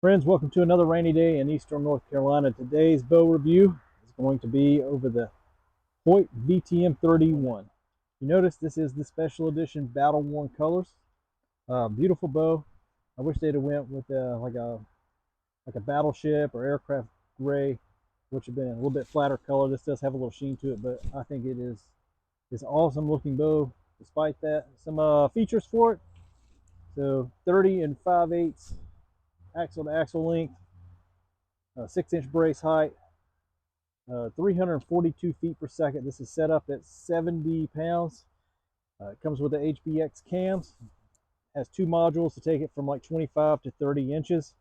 Friends, welcome to another rainy day in eastern North Carolina. Today's bow review is going to be over the Hoyt VTM 31. You notice this is the special edition battle worn colors. Beautiful bow. I wish they'd have went with like a battleship or aircraft gray, which would have been a little bit flatter color. This does have a little sheen to it, but I think it is awesome looking bow. Despite that, some features for it. So 30 and 5/8 axle to axle length, 6-inch brace height, 342 feet per second. This is set up at 70 pounds. It comes with the HBX cams. Has two modules to take it from like 25 to 30 inches.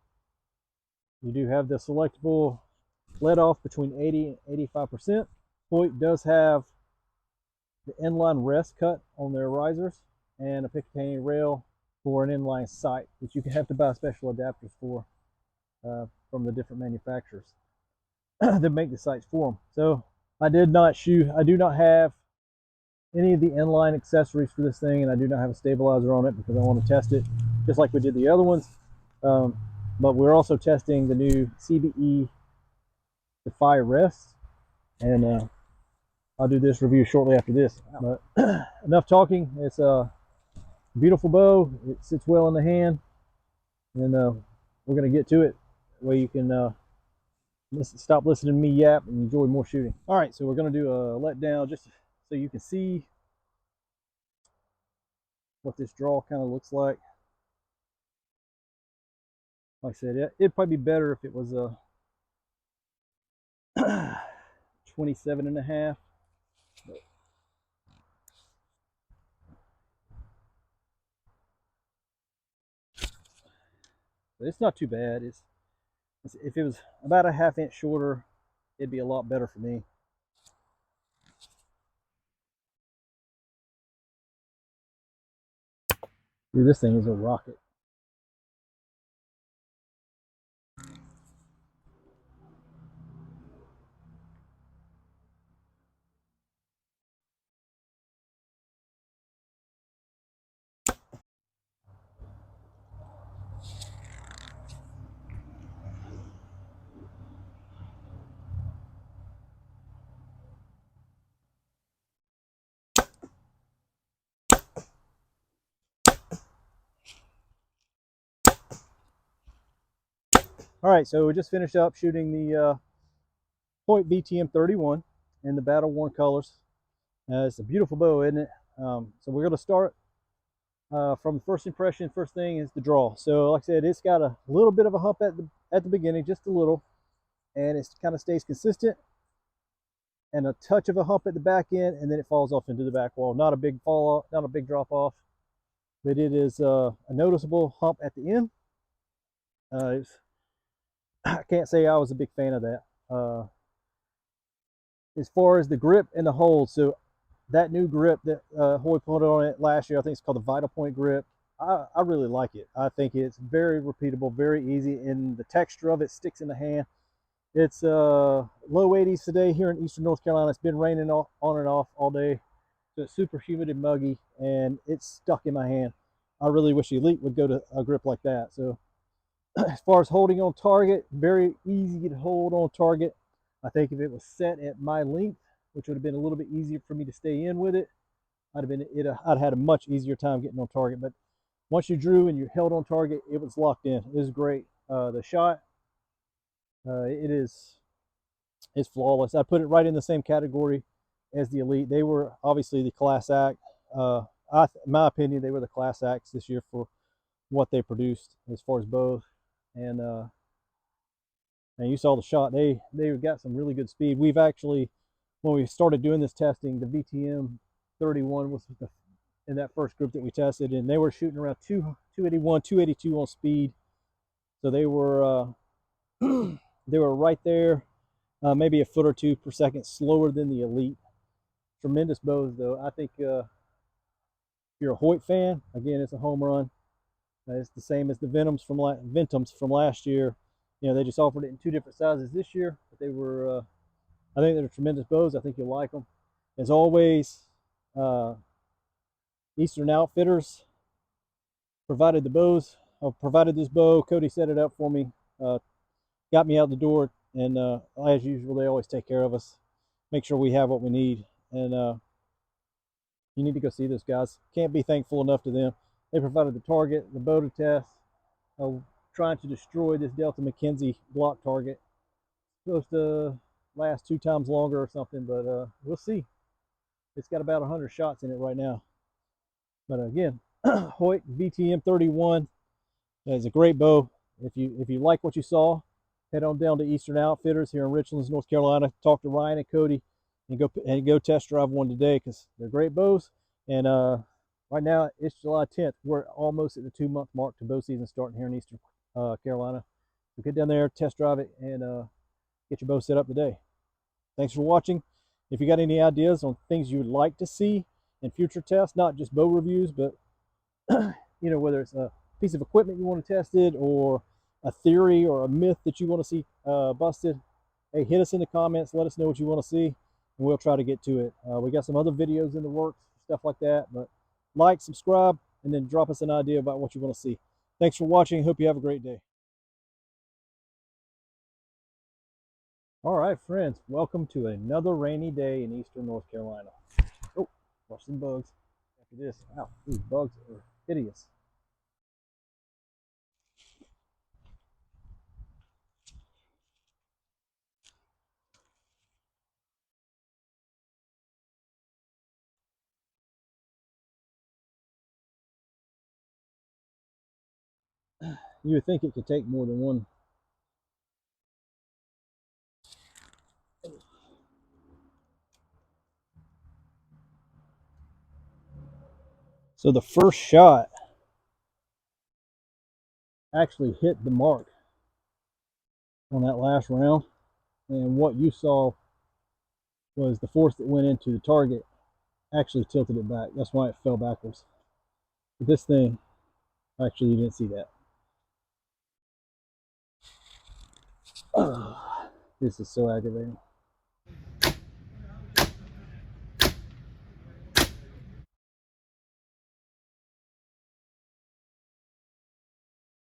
You do have the selectable let off between 80 and 85%. Hoyt does have the inline rest cut on their risers and a Picatinny rail for an inline sight, which you can have to buy special adapters for from the different manufacturers that make the sights for them. So I do not have any of the inline accessories for this thing, and I do not have a stabilizer on it because I want to test it just like we did the other ones. But we're also testing the new CBE Defy rests, and I'll do this review shortly after this. But enough talking. It's a beautiful bow. It sits well in the hand, and we're going to get to it where you can stop listening to me yap and enjoy more shooting. All right, so we're going to do a letdown just so you can see what this draw kind of looks like. Like I said, it'd probably be better if it was a 27 and a half. But it's not too bad. If it was about a half-inch shorter, it'd be a lot better for me. Dude, this thing is a rocket. All right, so we just finished up shooting the Hoyt VTM 31 in the battle worn colors. It's a beautiful bow, isn't it? So we're going to start from first impression. First thing is the draw. So like I said, it's got a little bit of a hump at the beginning, just a little, and it kind of stays consistent, and a touch of a hump at the back end, and then it falls off into the back wall. Not a big fall off, not a big drop off, but it is a noticeable hump at the end. I can't say I was a big fan of that. As far as the grip and the hold, so that new grip that Hoyt put on it last year, I think it's called the Vital Point grip. I really like it. I think it's very repeatable, very easy, and the texture of it sticks in the hand. It's low 80s today here in eastern North Carolina. It's been raining on and off all day, so it's super humid and muggy, and it's stuck in my hand. I really wish the Elite would go to a grip like that. So as far as holding on target, very easy to hold on target. I think if it was set at my length, which would have been a little bit easier for me to stay in with it, I'd had a much easier time getting on target. But once you drew and you held on target, it was locked in. It was great. The shot, it's flawless. I put it right in the same category as the Elite. They were obviously the class act. In my opinion, they were the class acts this year for what they produced as far as bows. And you saw the shot. They got some really good speed. We've actually, when we started doing this testing, the VTM 31 was in that first group that we tested, and they were shooting around 281, 282 on speed. So they were they were right there, maybe a foot or two per second slower than the Elite. Tremendous bows, though. I think if you're a Hoyt fan, again, it's a home run. It's the same as the Ventums from last year. You know, they just offered it in two different sizes this year, but they were, I think they're tremendous bows. I think you'll like them. As always, Eastern Outfitters provided the bows. I provided this bow. Cody set it up for me. got me out the door, and as usual, they always take care of us, make sure we have what we need. And you need to go see those guys. Can't be thankful enough to them. They provided the target, the bow to test, trying to destroy this Delta McKenzie block target. Supposed to last 2 times longer or something, but we'll see. It's got about 100 shots in it right now. But again, Hoyt VTM 31 is a great bow. If you like what you saw, head on down to Eastern Outfitters here in Richlands, North Carolina. Talk to Ryan and Cody, and go test drive one today, because they're great bows. And right now it's July 10th. We're almost at the 2-month mark to bow season starting here in Eastern Carolina. So get down there, test drive it, and get your bow set up today. Thanks for watching. If you got any ideas on things you would like to see in future tests, not just bow reviews, but whether it's a piece of equipment you want to test it, or a theory or a myth that you want to see busted, hey, hit us in the comments. Let us know what you want to see, and we'll try to get to it. We got some other videos in the works, stuff like that. But like, subscribe, and then drop us an idea about what you want to see. Thanks for watching. Hope you have a great day. All right, friends, welcome to another rainy day in Eastern North Carolina. Oh, watch some bugs. After this, wow, these bugs are hideous. You would think it could take more than one. So the first shot actually hit the mark on that last round, and what you saw was the force that went into the target actually tilted it back. That's why it fell backwards. But this thing, actually, you didn't see that. This is so aggravating.